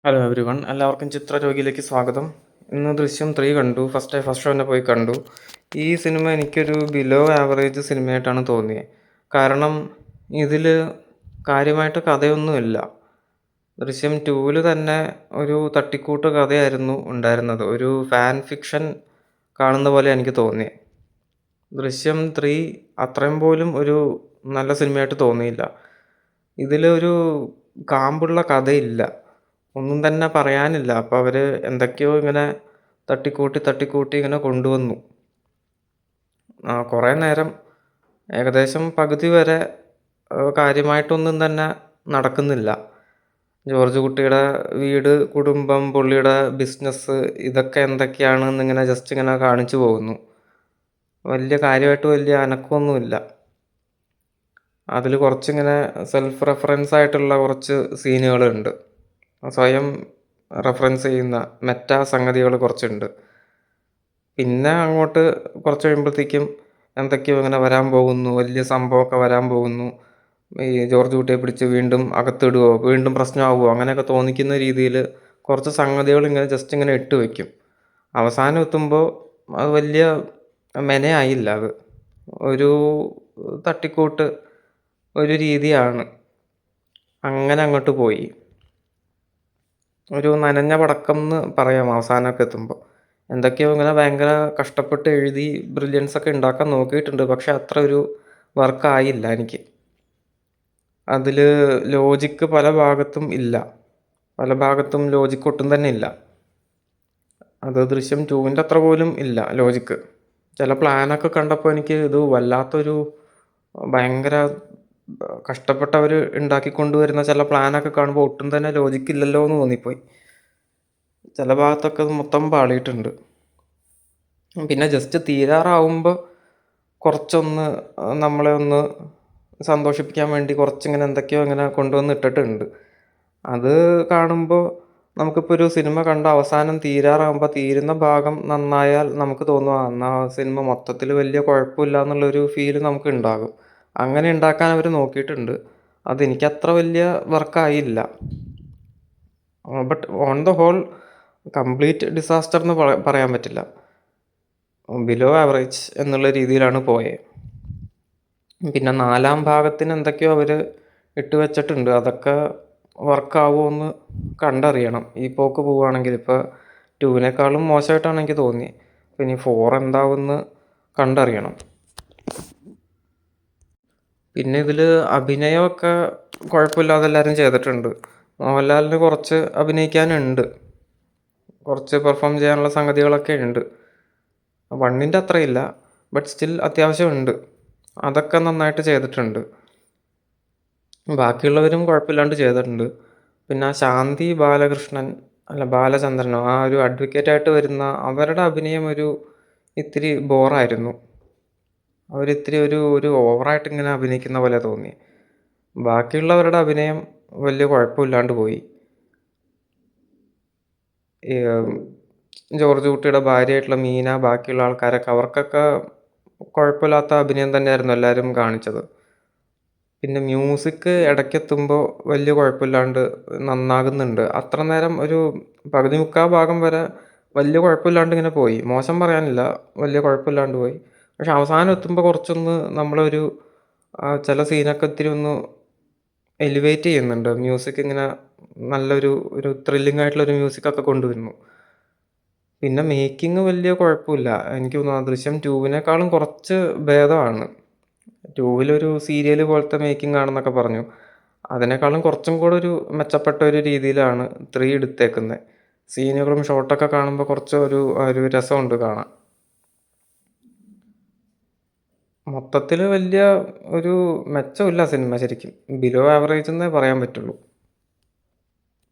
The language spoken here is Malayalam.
ഹലോ എവരിവൺ, എല്ലാവർക്കും ചിത്രരോഗിയിലേക്ക് സ്വാഗതം. ഇന്ന് ദൃശ്യം 3 കണ്ടു. ഫസ്റ്റ് ഷോ തന്നെ പോയി കണ്ടു. ഈ സിനിമ എനിക്കൊരു ബിലോ ആവറേജ് സിനിമയായിട്ടാണ് തോന്നിയത്. കാരണം ഇതിൽ കാര്യമായിട്ട് കഥയൊന്നുമില്ല. ദൃശ്യം 2 തന്നെ ഒരു തട്ടിക്കൂട്ട് കഥയായിരുന്നു ഉണ്ടായിരുന്നത്. ഒരു ഫാൻ ഫിക്ഷൻ കാണുന്ന പോലെ എനിക്ക് തോന്നിയത്. ദൃശ്യം 3 അത്രയും പോലും ഒരു നല്ല സിനിമയായിട്ട് തോന്നിയില്ല. ഇതിലൊരു കാമ്പുള്ള കഥയില്ല, ഒന്നും തന്നെ പറയാനില്ല. അപ്പോൾ അവർ എന്തൊക്കെയോ ഇങ്ങനെ തട്ടിക്കൂട്ടി ഇങ്ങനെ കൊണ്ടുവന്നു. കുറേ നേരം, ഏകദേശം പകുതി വരെ കാര്യമായിട്ടൊന്നും തന്നെ നടക്കുന്നില്ല. ജോർജ് കുട്ടിയുടെ വീട്, കുടുംബം, പുള്ളിയുടെ ബിസിനസ്, ഇതൊക്കെ എന്തൊക്കെയാണെന്നിങ്ങനെ ജസ്റ്റ് ഇങ്ങനെ കാണിച്ചു പോകുന്നു. വലിയ അനക്കമൊന്നുമില്ല. അതിൽ കുറച്ചിങ്ങനെ സെൽഫ് റെഫറൻസ് ആയിട്ടുള്ള കുറച്ച് സീനുകളുണ്ട്. സ്വയം റെഫറൻസ് ചെയ്യുന്ന മെറ്റാ സംഗതികൾ കുറച്ചുണ്ട്. പിന്നെ അങ്ങോട്ട് കുറച്ച് കഴിയുമ്പോഴത്തേക്കും എന്തൊക്കെയോ ഇങ്ങനെ വരാൻ പോകുന്നു, വലിയ സംഭവമൊക്കെ വരാൻ പോകുന്നു. ഈ ജോർജ് കുട്ടിയെ പിടിച്ച് വീണ്ടും അകത്തിടുവോ, വീണ്ടും പ്രശ്നമാവുമോ, അങ്ങനെയൊക്കെ തോന്നിക്കുന്ന രീതിയിൽ കുറച്ച് സംഗതികൾ ഇങ്ങനെ ജസ്റ്റ് ഇങ്ങനെ ഇട്ട് വയ്ക്കും. അവസാനം എത്തുമ്പോൾ അത് വലിയ മെനയായില്ല. അത് ഒരു തട്ടിക്കൂട്ട് ഒരു രീതിയാണ്. അങ്ങനെ അങ്ങോട്ട് പോയി. ഒരു നനഞ്ഞ പടക്കം എന്ന് പറയാം അവസാനമൊക്കെ എത്തുമ്പോൾ. എന്തൊക്കെയോ ഇങ്ങനെ ഭയങ്കര കഷ്ടപ്പെട്ട് എഴുതി ബ്രില്യൻസ് ഒക്കെ ഉണ്ടാക്കാൻ നോക്കിയിട്ടുണ്ട്. പക്ഷെ അത്ര ഒരു വർക്കായില്ല എനിക്ക്. അതിൽ ലോജിക്ക് പല ഭാഗത്തും ഇല്ല. പല ഭാഗത്തും ലോജിക്ക് ഒട്ടും തന്നെ ഇല്ല. അത് ദൃശ്യം 2-ൻ്റെ അത്ര പോലും ഇല്ല ലോജിക്ക്. ചില പ്ലാനൊക്കെ കണ്ടപ്പോൾ എനിക്ക് ഇത് വല്ലാത്തൊരു ഭയങ്കര കഷ്ടപ്പെട്ടവർ ഉണ്ടാക്കിക്കൊണ്ടുവരുന്ന ചില പ്ലാനൊക്കെ കാണുമ്പോൾ ഒട്ടും തന്നെ ലോജിക്കില്ലല്ലോ എന്ന് തോന്നിപ്പോയി. ചില ഭാഗത്തൊക്കെ മൊത്തം പാളിയിട്ടുണ്ട്. പിന്നെ ജസ്റ്റ് തീരാറാവുമ്പോൾ കുറച്ചൊന്ന് നമ്മളെ ഒന്ന് സന്തോഷിപ്പിക്കാൻ വേണ്ടി കുറച്ചിങ്ങനെ എന്തൊക്കെയോ ഇങ്ങനെ കൊണ്ടുവന്ന് ഇട്ടിട്ടുണ്ട്. അത് കാണുമ്പോൾ നമുക്കിപ്പോൾ ഒരു സിനിമ കണ്ട അവസാനം തീരാറാകുമ്പോൾ തീരുന്ന ഭാഗം നന്നായാൽ നമുക്ക് തോന്നും എന്നാൽ ആ സിനിമ മൊത്തത്തിൽ വലിയ കുഴപ്പമില്ല എന്നുള്ളൊരു ഫീല് നമുക്ക് ഉണ്ടാകും. അങ്ങനെ ഉണ്ടാക്കാൻ അവർ നോക്കിയിട്ടുണ്ട്. അതെനിക്കത്ര വലിയ വർക്കായില്ല. But on the whole complete disaster എന്ന് പറയാൻ പറ്റില്ല. ബിലോ ആവറേജ് എന്നുള്ള രീതിയിലാണ് പോയത്. പിന്നെ 4-ാം ഭാഗത്തിന് എന്തൊക്കെയോ അവർ ഇട്ട് വെച്ചിട്ടുണ്ട്. അതൊക്കെ വർക്കാവുമോ എന്ന് കണ്ടറിയണം. ഈ പോക്ക് പോവുകയാണെങ്കിൽ. ഇപ്പോൾ 2-നേക്കാളും മോശമായിട്ടാണ് എനിക്ക് തോന്നിയത്. പിന്നെ 4 എന്താവുമെന്ന് കണ്ടറിയണം. പിന്നെ ഇതിൽ അഭിനയമൊക്കെ കുഴപ്പമില്ലാതെ എല്ലാവരും ചെയ്തിട്ടുണ്ട്. മോഹൻലാലിന് കുറച്ച് അഭിനയിക്കാനുണ്ട്, കുറച്ച് പെർഫോം ചെയ്യാനുള്ള സംഗതികളൊക്കെ ഉണ്ട്. 1-ൻ്റെ അത്രയില്ല, ബട്ട് സ്റ്റിൽ അത്യാവശ്യമുണ്ട്. അതൊക്കെ നന്നായിട്ട് ചെയ്തിട്ടുണ്ട്. ബാക്കിയുള്ളവരും കുഴപ്പമില്ലാണ്ട് ചെയ്തിട്ടുണ്ട്. പിന്നെ ശാന്തി ബാലചന്ദ്രനോ, ആ ഒരു അഡ്വക്കേറ്റായിട്ട് വരുന്ന അവരുടെ അഭിനയം ഒരു ഇത്തിരി ബോറായിരുന്നു. അവരിത്തിരി ഒരു ഓവറായിട്ട് ഇങ്ങനെ അഭിനയിക്കുന്ന പോലെ തോന്നി. ബാക്കിയുള്ളവരുടെ അഭിനയം വലിയ കുഴപ്പമില്ലാണ്ട് പോയി. ഈ ജോർജ് കുട്ടിയുടെ ഭാര്യയായിട്ടുള്ള മീന, ബാക്കിയുള്ള ആൾക്കാരൊക്കെ, അവർക്കൊക്കെ കുഴപ്പമില്ലാത്ത അഭിനയം തന്നെയായിരുന്നു എല്ലാവരും കാണിച്ചത്. പിന്നെ മ്യൂസിക് ഇടയ്ക്കെത്തുമ്പോൾ വലിയ കുഴപ്പമില്ലാണ്ട് നന്നാകുന്നുണ്ട്. അത്ര നേരം ഒരു പകുതി മുക്കാൽ ഭാഗം വരെ വലിയ കുഴപ്പമില്ലാണ്ട് ഇങ്ങനെ പോയി. മോശം പറയാനില്ല, വലിയ കുഴപ്പമില്ലാണ്ട് പോയി. പക്ഷെ അവസാനം എത്തുമ്പോൾ കുറച്ചൊന്ന് നമ്മളൊരു ചില സീനൊക്കെ ഇത്തിരി ഒന്ന് എലിവേറ്റ് ചെയ്യുന്നുണ്ട്. മ്യൂസിക് ഇങ്ങനെ ഒരു ത്രില്ലിംഗ് ആയിട്ടുള്ളൊരു മ്യൂസിക്കൊക്കെ കൊണ്ടുവരുന്നു. പിന്നെ മേക്കിംഗ് വലിയ കുഴപ്പമില്ല. എനിക്ക് തോന്നുന്നു ദൃശ്യം 2-നേക്കാളും കുറച്ച് ഭേദമാണ്. 2-ലൊരു സീരിയൽ പോലത്തെ മേക്കിംഗ് ആണെന്നൊക്കെ പറഞ്ഞു. അതിനേക്കാളും കുറച്ചും കൂടെ ഒരു മെച്ചപ്പെട്ട ഒരു രീതിയിലാണ് 3 എടുത്തേക്കുന്നത്. സീനുകളും ഷോട്ടൊക്കെ കാണുമ്പോൾ കുറച്ച് ഒരു രസമുണ്ട് കാണാൻ. മൊത്തത്തിൽ വലിയ ഒരു മെച്ചമില്ല സിനിമ. ശരിക്കും ബിലോ ആവറേജ് എന്നേ പറയാൻ പറ്റുള്ളൂ.